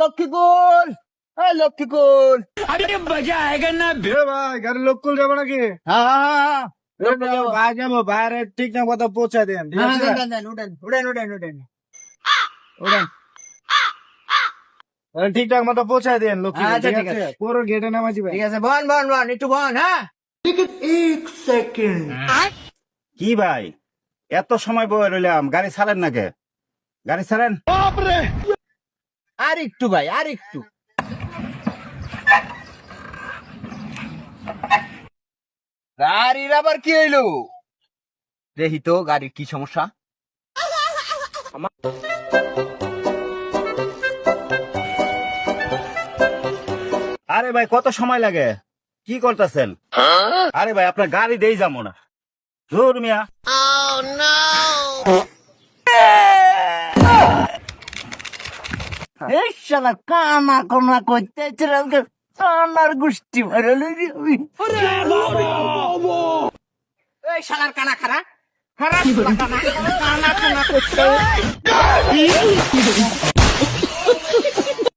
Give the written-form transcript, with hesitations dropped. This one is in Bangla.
লক্ষ্মীকুল, লক্ষ্মীকুল। ভাই গাড়ির লোককুল যাবো নাকি? হ্যাঁ, ভাই যাবো, বাইরে ঠিক না কথা পৌঁছা দেন, ঠিক আছে? উঠেন। ঠিকঠাক মতো পৌঁছায় দেন লক্ষ্মী, আচ্ছা, ঠিক ঠিক আছে? আছে। পুরো গেটে নামাজি ভাই। ঠিক আছে, বন, একটু বন, হ্যাঁ। কি ভাই এত সময় বয়ে রইলাম, গাড়ি ছাড়েন না কে? গাড়ি ছাড়েন। আর একটু ভাই, আর একটু। গাড়ির আবার কি হইলো? দেখি তো গাড়ির কি সমস্যা। আরে ভাই কত সময় লাগে, কি করতেছেন? আরে ভাই আপনার গাড়ি দেই যাবো না, ধুর মিয়া। এই শালা কানা কোনা করতে কানার গোষ্ঠী মারা লইবি। এই শালার কানা খারা খারাপ কানা কানা করতে